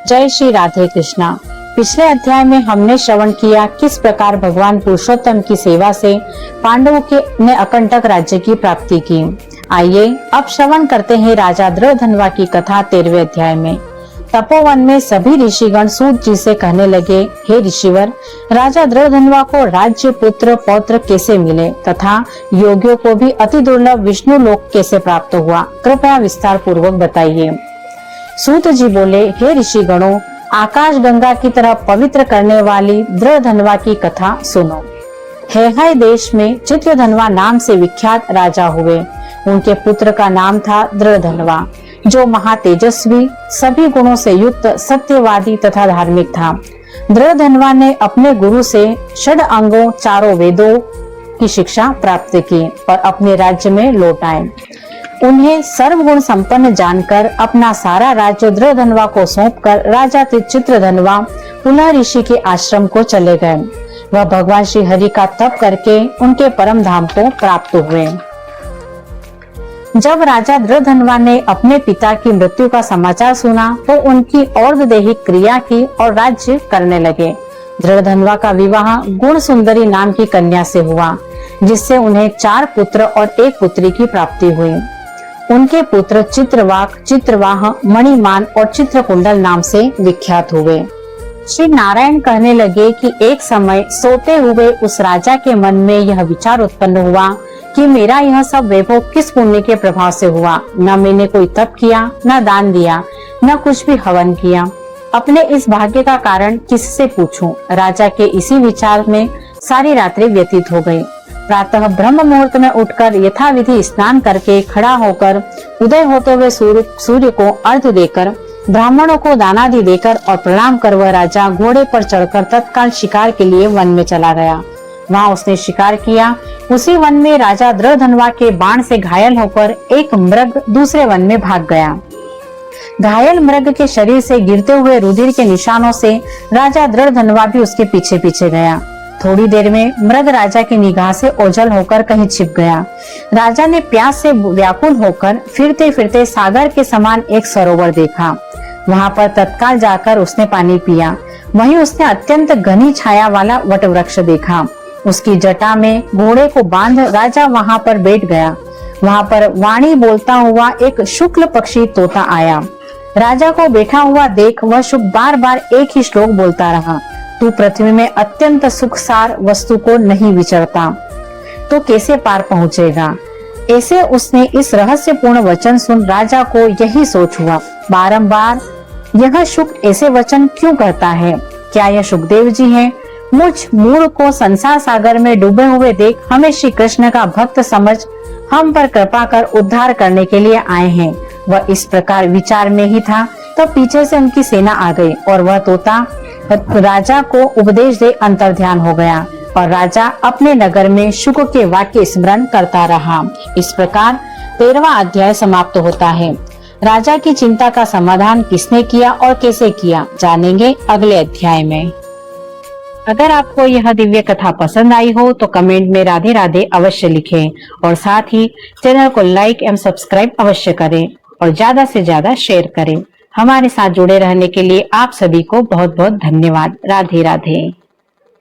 जय श्री राधे कृष्णा। पिछले अध्याय में हमने श्रवण किया किस प्रकार भगवान पुरुषोत्तम की सेवा से पांडवों ने अकंटक राज्य की प्राप्ति की। आइए अब श्रवण करते हैं राजा दृढ़धनवा की कथा 13वें अध्याय में। तपोवन में सभी ऋषिगण सूत जी से कहने लगे, हे ऋषिवर, राजा दृढ़धनवा को राज्य, पुत्र, पौत्र कैसे मिले तथा योगियों को भी अति दुर्लभ विष्णु लोक कैसे प्राप्त हुआ, कृपया विस्तार पूर्वक बताइए। सूत जी बोले, हे ऋषिगणों, आकाश गंगा की तरह पवित्र करने वाली दृढ़धनवा की कथा सुनो। हेहय देश में चित्रधनवा नाम से विख्यात राजा हुए। उनके पुत्र का नाम था दृढ़धनवा, जो महातेजस्वी, सभी गुणों से युक्त, सत्यवादी तथा धार्मिक था। दृढ़धनवा ने अपने गुरु से षड अंगों, चारों वेदों की शिक्षा प्राप्त की और अपने राज्य में लौट आए। उन्हें सर्वगुण संपन्न जानकर अपना सारा राज्य दृढ़धनवा को सौंपकर राजा चित्रधनवा पुनः ऋषि के आश्रम को चले गए। वह भगवान श्री हरि का तप करके उनके परम धाम को प्राप्त हुए। जब राजा दृढ़धनवा ने अपने पिता की मृत्यु का समाचार सुना तो उनकी और दैहिक क्रिया की और राज्य करने लगे। दृढ़धनवा का विवाह गुण सुंदरी नाम की कन्या से हुआ, जिससे उन्हें 4 पुत्र और 1 पुत्री की प्राप्ति हुई। उनके पुत्र चित्रवाक, चित्रवाह, मणिमान और चित्रकुंडल नाम से विख्यात हुए। श्री नारायण कहने लगे कि एक समय सोते हुए उस राजा के मन में यह विचार उत्पन्न हुआ कि मेरा यह सब वैभव किस पुण्य के प्रभाव से हुआ। न मैंने कोई तप किया, न दान दिया, न कुछ भी हवन किया। अपने इस भाग्य का कारण किससे पूछूं? राजा के इसी विचार में सारी रात्रि व्यतीत हो गई। प्रातः ब्रह्म मुहूर्त में उठकर यथाविधि स्नान करके खड़ा होकर उदय होते हुए सूर्य को अर्घ्य देकर, ब्राह्मणों को दानादि देकर और प्रणाम कर वह राजा घोड़े पर चढ़कर तत्काल शिकार के लिए वन में चला गया। वहाँ उसने शिकार किया। उसी वन में राजा दृढ़धनवा के बाण से घायल होकर एक मृग दूसरे वन में भाग गया। घायल मृग के शरीर से गिरते हुए रुधिर के निशानों से राजा दृढ़धनवा भी उसके पीछे पीछे गया। थोड़ी देर में मृग राजा की निगाह से ओझल होकर कहीं छिप गया। राजा ने प्यास से व्याकुल होकर फिरते फिरते सागर के समान एक सरोवर देखा। वहाँ पर तत्काल जाकर उसने पानी पिया। वहीं उसने अत्यंत घनी छाया वाला वटवृक्ष देखा। उसकी जटा में घोड़े को बांध राजा वहाँ पर बैठ गया। वहाँ पर वाणी बोलता हुआ एक शुक्ल पक्षी तोता आया। राजा को बैठा हुआ देख वह शुक बार बार एक ही श्लोक बोलता रहा, तू पृथ्वी में अत्यंत सुखसार वस्तु को नहीं विचरता तो कैसे पार पहुँचेगा। ऐसे उसने इस रहस्यपूर्ण वचन सुन राजा को यही सोच हुआ, बारंबार यह शुक ऐसे वचन क्यों कहता है? क्या यह सुखदेव जी हैं? मुझ मूढ़ को संसार सागर में डूबे हुए देख हमें श्री कृष्ण का भक्त समझ हम पर कृपा कर उद्धार करने के लिए आए हैं। वह इस प्रकार विचार में ही था तब पीछे से उनकी सेना आ गई और वह तोता राजा को उपदेश दे अंतर्ध्यान हो गया और राजा अपने नगर में शुक के वाक्य स्मरण करता रहा। इस प्रकार 13वां अध्याय समाप्त होता है। राजा की चिंता का समाधान किसने किया और कैसे किया, जानेंगे अगले अध्याय में। अगर आपको यह दिव्य कथा पसंद आई हो तो कमेंट में राधे राधे अवश्य लिखें और साथ ही चैनल को लाइक एवं सब्सक्राइब अवश्य करें और ज्यादा से ज्यादा शेयर करें। हमारे साथ जुड़े रहने के लिए आप सभी को बहुत बहुत धन्यवाद। राधे राधे।